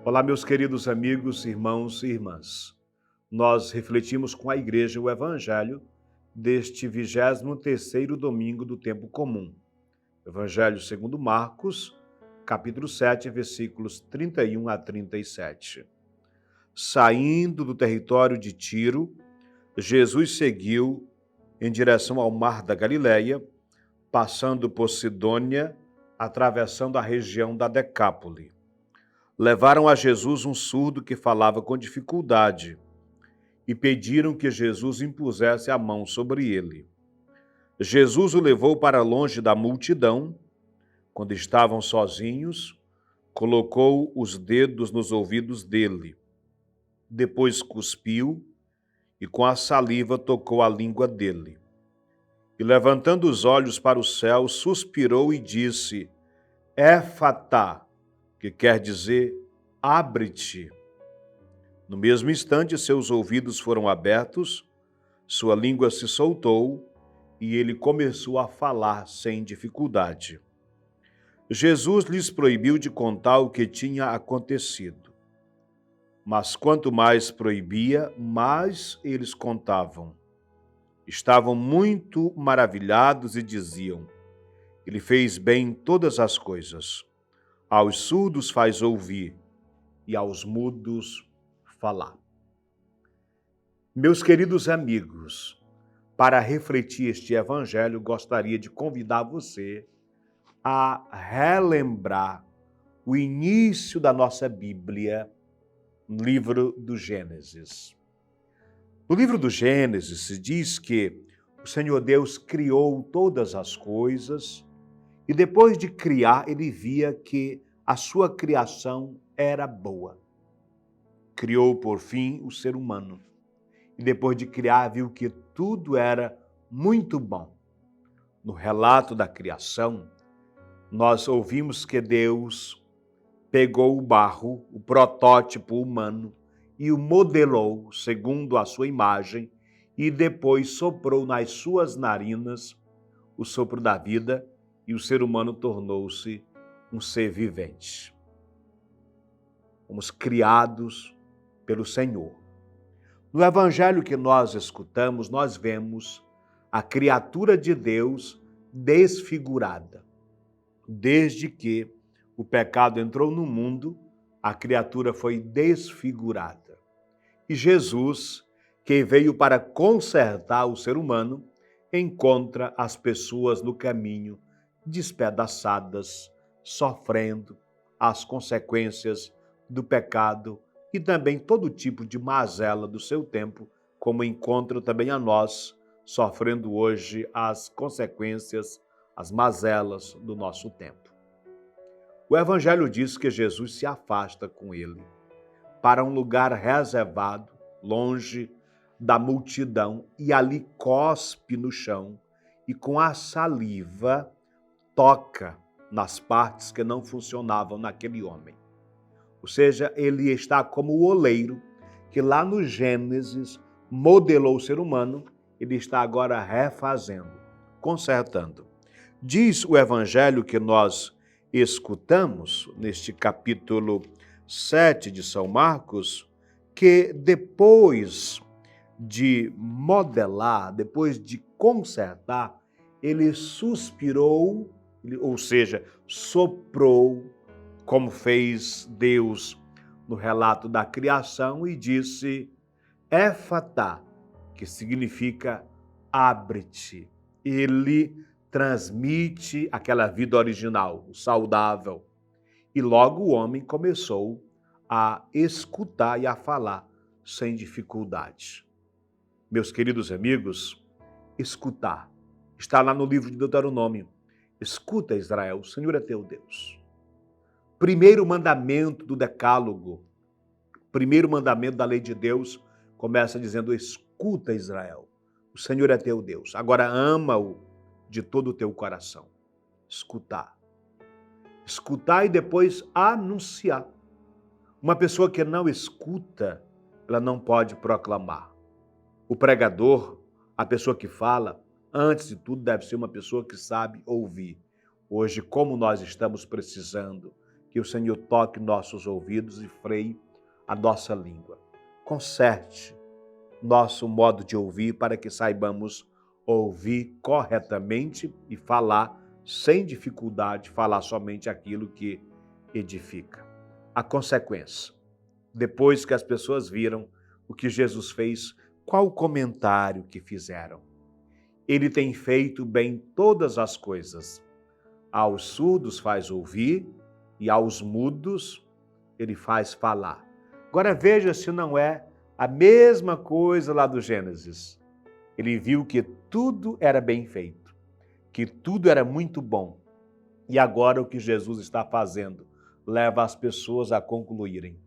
Olá, meus queridos amigos, irmãos e irmãs. Nós refletimos com a igreja o evangelho deste 23º domingo do tempo comum. Evangelho segundo Marcos, capítulo 7, versículos 31 a 37. Saindo do território de Tiro, Jesus seguiu em direção ao mar da Galileia, passando por Sidônia, atravessando a região da Decápole. Levaram a Jesus um surdo que falava com dificuldade e pediram que Jesus impusesse a mão sobre ele. Jesus o levou para longe da multidão. Quando estavam sozinhos, colocou os dedos nos ouvidos dele. Depois cuspiu e com a saliva tocou a língua dele. E levantando os olhos para o céu, suspirou e disse: Éfatá, que quer dizer, abre-te. No mesmo instante, seus ouvidos foram abertos, sua língua se soltou e ele começou a falar sem dificuldade. Jesus lhes proibiu de contar o que tinha acontecido. Mas quanto mais proibia, mais eles contavam. Estavam muito maravilhados e diziam: Ele fez bem todas as coisas. Aos surdos faz ouvir e aos mudos falar. Meus queridos amigos, para refletir este evangelho, gostaria de convidar você a relembrar o início da nossa Bíblia, no livro do Gênesis. No livro do Gênesis se diz que o Senhor Deus criou todas as coisas e depois de criar, ele via que a sua criação era boa. Criou, por fim, o ser humano. E depois de criar, viu que tudo era muito bom. No relato da criação, nós ouvimos que Deus pegou o barro, o protótipo humano, e o modelou segundo a sua imagem, e depois soprou nas suas narinas o sopro da vida, e o ser humano tornou-se um ser vivente. Fomos criados pelo Senhor. No evangelho que nós escutamos, nós vemos a criatura de Deus desfigurada. Desde que o pecado entrou no mundo, a criatura foi desfigurada. E Jesus, que veio para consertar o ser humano, encontra as pessoas no caminho despedaçadas, sofrendo as consequências do pecado e também todo tipo de mazela do seu tempo, como encontra também a nós, sofrendo hoje as consequências, as mazelas do nosso tempo. O Evangelho diz que Jesus se afasta com ele para um lugar reservado, longe da multidão, e ali cospe no chão e com a saliva toca nas partes que não funcionavam naquele homem. Ou seja, ele está como o oleiro que lá no Gênesis modelou o ser humano, ele está agora refazendo, consertando. Diz o evangelho que nós escutamos neste capítulo 7 de São Marcos, que depois de modelar, depois de consertar, ele suspirou, ou seja, soprou, como fez Deus no relato da criação, e disse Éfatá, que significa abre-te. Ele transmite aquela vida original, o saudável. E logo o homem começou a escutar e a falar sem dificuldade. Meus queridos amigos, escutar está lá no livro de Deuteronômio. Escuta, Israel, o Senhor é teu Deus. Primeiro mandamento do decálogo, primeiro mandamento da lei de Deus, começa dizendo: escuta, Israel, o Senhor é teu Deus. Agora ama-o de todo o teu coração. Escutar. Escutar e depois anunciar. Uma pessoa que não escuta, ela não pode proclamar. O pregador, a pessoa que fala, antes de tudo deve ser uma pessoa que sabe ouvir. Hoje, como nós estamos precisando Que o Senhor toque nossos ouvidos e freie a nossa língua. Conserte nosso modo de ouvir para que saibamos ouvir corretamente e falar sem dificuldade, falar somente aquilo que edifica. A consequência, depois que as pessoas viram o que Jesus fez, qual o comentário que fizeram? Ele tem feito bem todas as coisas. Aos surdos faz ouvir e aos mudos ele faz falar. Agora veja se não é a mesma coisa lá do Gênesis. Ele viu que tudo era bem feito, que tudo era muito bom. E agora o que Jesus está fazendo leva as pessoas a concluírem: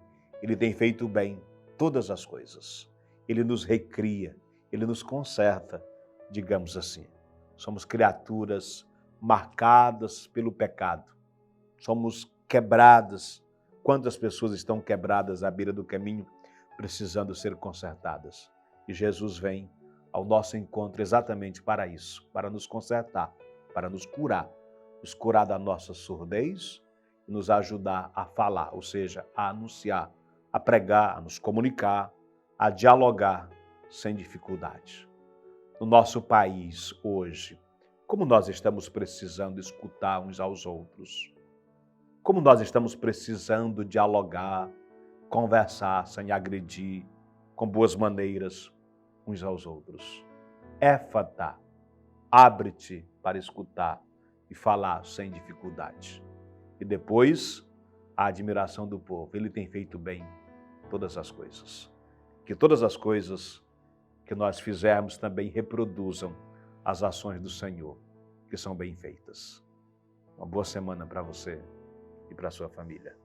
ele tem feito bem todas as coisas. Ele nos recria, ele nos conserta, digamos assim. Somos criaturas marcadas pelo pecado. Somos quebradas. Quantas pessoas estão quebradas à beira do caminho, precisando ser consertadas? E Jesus vem ao nosso encontro exatamente para isso, para nos consertar, para nos curar da nossa surdez e nos ajudar a falar, ou seja, a anunciar, a pregar, a nos comunicar, a dialogar sem dificuldade. No nosso país hoje, como nós estamos precisando escutar uns aos outros, como nós estamos precisando dialogar, conversar sem agredir, com boas maneiras uns aos outros. Éfata, abre-te para escutar e falar sem dificuldade. E depois, a admiração do povo. Ele tem feito bem todas as coisas. Que todas as coisas que nós fizermos também reproduzam as ações do Senhor, que são bem feitas. Uma boa semana para você e para a sua família.